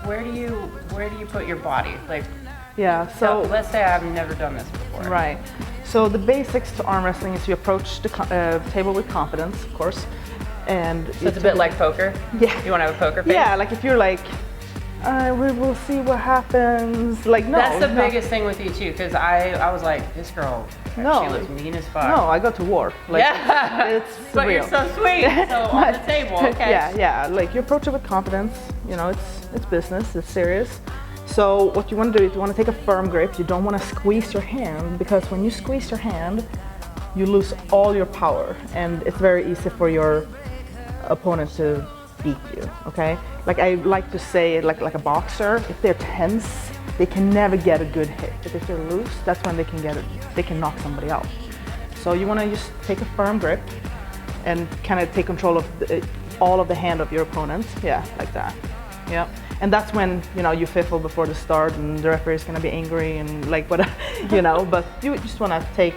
where do you put your body? Like, Yeah, so let's say I've never done this before. right. So the basics to arm wrestling is you approach the table with confidence, of course, and So it's a bit like poker. Yeah. You want to have a poker face? Yeah, like if you're like, we will see what happens. Like no, That's the no. biggest thing with you too, because I was like, this girl, No. she looks mean as fuck. No, I go to war. Like, Yeah. it's But real. you're so sweet. So on the table, okay. Yeah. Like you approach it with confidence. You know, it's business. It's serious. So what you want to do is you want to take a firm grip. You don't want to squeeze your hand, because when you squeeze your hand, you lose all your power, and it's very easy for your opponent to beat you. Okay. Like I like to say, like a boxer, if they're tense, they can never get a good hit. But if they're loose, that's when they can knock somebody out. So you want to just take a firm grip and kind of take control of all of the hand of your opponent. Yeah, like that. Yeah. And that's when, you know, you fiffle before the start and the referee is going to be angry and like whatever, you know, but you just want to take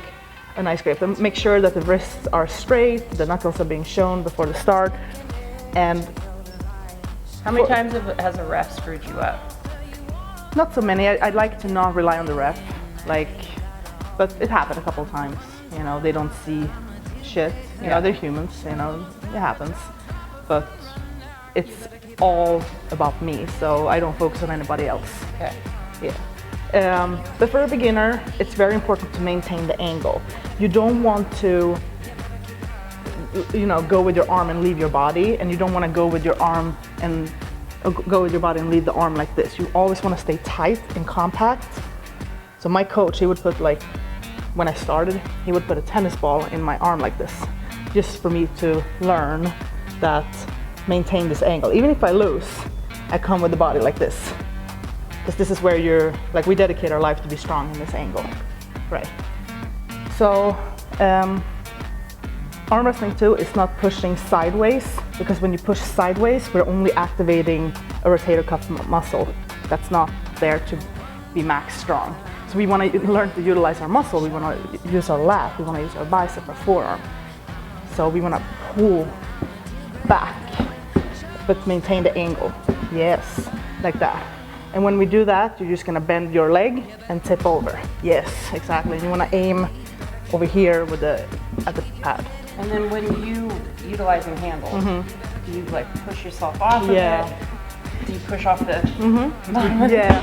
a nice grip and make sure that the wrists are straight, the knuckles are being shown before the start. And How many times has a ref screwed you up? not so many. I'd like to not rely on the ref, like, but it happened a couple of times. You know, they don't see shit. You know, they're humans. You know, it happens. But it's all about me, so I don't focus on anybody else. Okay. Yeah. But for a beginner, it's very important to maintain the angle. You don't want to, you know, go with your arm and leave your body, and you don't want to go with your arm and go with your body and leave the arm like this. You always want to stay tight and compact. So my coach, he would put, like, when I started, he would put a tennis ball in my arm like this, just for me to learn that, maintain this angle. Even if I lose, I come with the body like this, because this is where like, we dedicate our life to be strong in this angle, right? So arm wrestling too is not pushing sideways, because when you push sideways, we're only activating a rotator cuff muscle that's not there to be max strong. So we want to learn to utilize our muscle. We want to use our lat. We want to use our bicep, our forearm. So we want to pull back, but maintain the angle. Yes, like that. And when we do that, you're just gonna bend your leg and tip over. Yes, exactly. You wanna aim over here with at the pad. And then when you utilizing handles, do you like push yourself off of Yeah. it? Do you push off the? Yeah,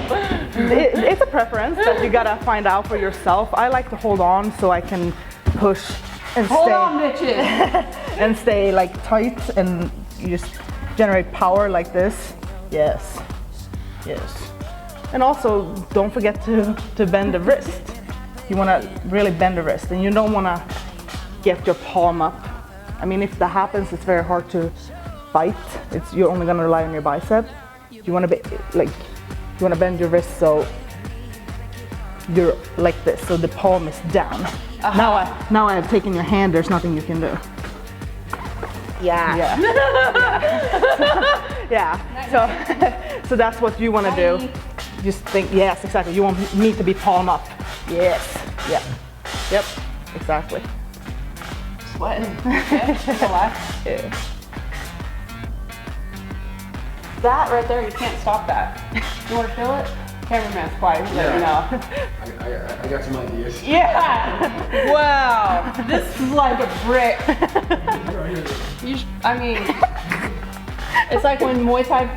it's a preference that you gotta find out for yourself. I like to hold on so I can push and Hold stay. on, bitches. And stay like tight, and you just generate power like this. Yes, yes. And also don't forget to bend the wrist. You want to really bend the wrist, and you don't want to get your palm up. I mean, if that happens, it's very hard to fight. You're only going to rely on your bicep. You want to be like, you want to bend your wrist so you're like this, so the palm is down. Now I have taken your hand. There's nothing you can do. Yeah. Yeah. So that's what you want to do. Just think, yes, exactly. You want me to be palm up. Yes. Yeah. Yep. Exactly. Sweating. Yeah. That right there, you can't stop that. You want to feel it? Cameraman's quiet. Let me know. I got some ideas. Yeah. Wow. This is like a brick. I mean, it's like when Muay Thai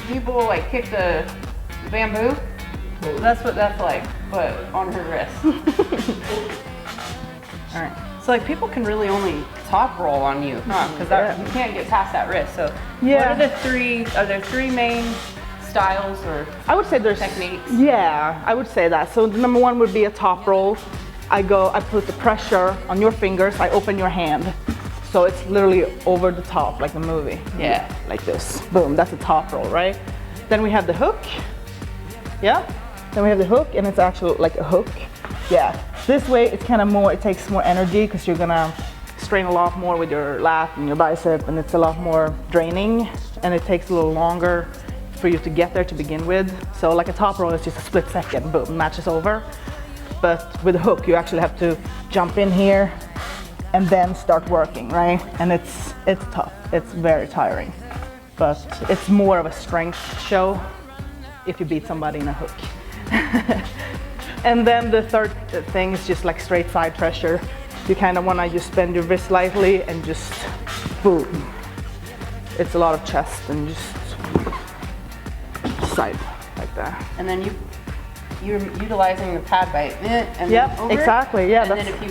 people like kick the bamboo. That's what that's like, but on her wrist. All right. So like people can really only top roll on you, huh? Because you can't get past that wrist. So Yeah. what are there three main styles or I would say there's techniques? Yeah, I would say that. So the number one would be a top roll. I put the pressure on your fingers. I open your hand, so it's literally over the top, like the movie. Yeah. Like this. Boom. That's a top roll, right? Then we have the hook. Yeah. Then we have the hook, and it's actually like a hook. Yeah. This way, it's kind of more. It takes more energy because you're gonna strain a lot more with your lat and your bicep, and it's a lot more draining, and it takes a little longer for you to get there to begin with. So like a top roll is just a split second, boom, match is over. But with a hook, you actually have to jump in here and then start working, right? And it's tough, it's very tiring. But it's more of a strength show if you beat somebody in a hook. And then the third thing is just like straight side pressure. You kind of want to just bend your wrist lightly and just boom. It's a lot of chest and just side like that. And then you're utilizing the pad by and Yep, then over. exactly. Yeah, And then if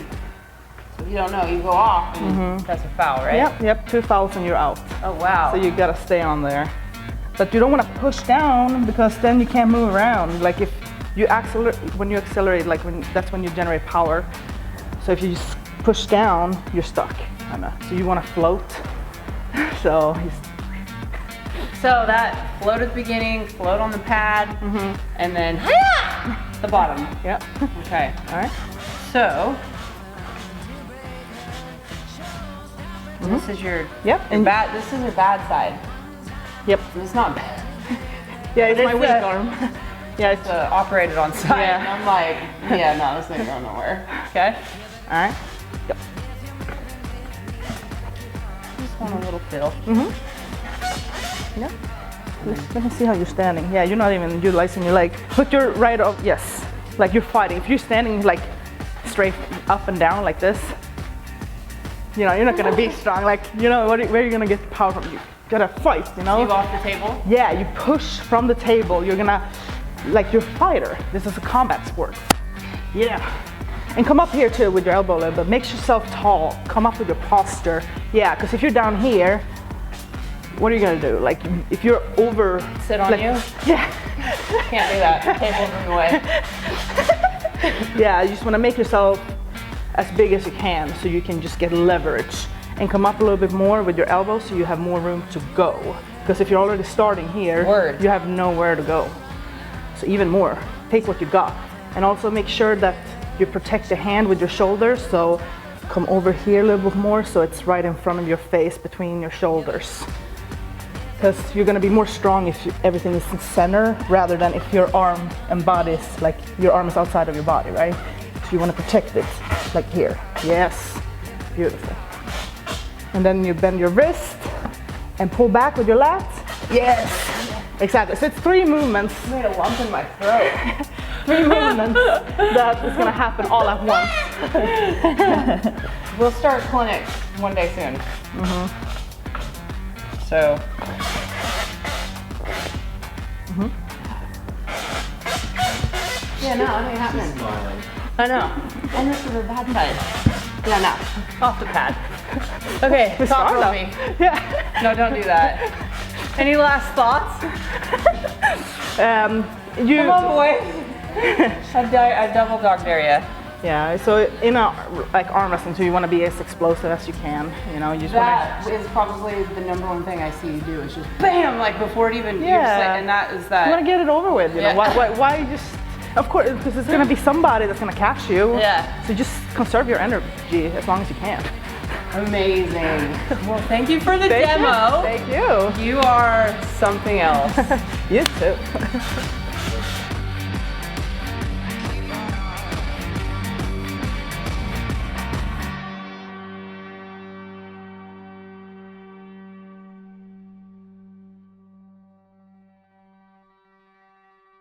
you don't know, you go off and that's a foul, right? Yep, 2 fouls and you're out. Oh wow. So you gotta stay on there. But you don't want to push down because then you can't move around. Like if you accelerate, when you accelerate, like that's when you generate power. So if you just push down, you're stuck. So you want to float. So that float at the beginning, float on the pad, and then the bottom. Yep. Okay. All right. So this is your bad. This is your bad side. Yep. It's not bad. Yeah, it's my it's weak arm. Yeah, It's operated on side. Yeah. And I'm like, yeah, no, this ain't going nowhere. Okay. All right. Yep. Just want a little feel. Yep. Let me see how you're standing. Yeah, you're not even utilizing your leg. Put your right up. Yes. Like you're fighting. If you're standing like straight up and down like this, you know, you're not gonna be strong. Like, you know, where are you gonna get the power from? You gotta fight, you know? You off the table? Yeah, you push from the table. You're gonna, like you're a fighter. This is a combat sport. Yeah. And come up here too with your elbow a little bit. Make yourself tall. Come up with your posture. Yeah, because if you're down here, what are you gonna do? Like if you're over... Sit on you? Yeah. Can't do that. The table's in the way. Yeah, you just wanna make yourself as big as you can so you can just get leverage. And come up a little bit more with your elbows so you have more room to go. Because if you're already starting here, you have nowhere to go. So even more, take what you got. And also make sure that you protect the hand with your shoulders. So come over here a little bit more so it's right in front of your face between your shoulders. Because you're gonna be more strong if everything is in center rather than if your arm and body is like, your arm is outside of your body, right? So you wanna protect it, like here. Yes, beautiful. And then you bend your wrist and pull back with your lats. Yes, exactly. So it's 3 movements. I made a lump in my throat. 3 movements that is gonna happen all at once. We'll start clinics one day soon. So. Yeah, no, it ain't happening. I know. And this is a bad side. Yeah, no. Off the pad. Okay, talk for me. Yeah. No, don't do that. Any last thoughts? Come on, boy. I double dog dare ya. Yeah, so in a like arm wrestling too, you want to be as explosive as you can. You know, you just That is probably the #1 thing I see you do is just BAM! Like before it even, you're just like, and that is that. You want to get it over with, you know, why just, of course, because it's going to be somebody that's going to catch you. Yeah. So just conserve your energy as long as you can. Amazing. Well, thank you for the demo. Thank you. You are something else. You too.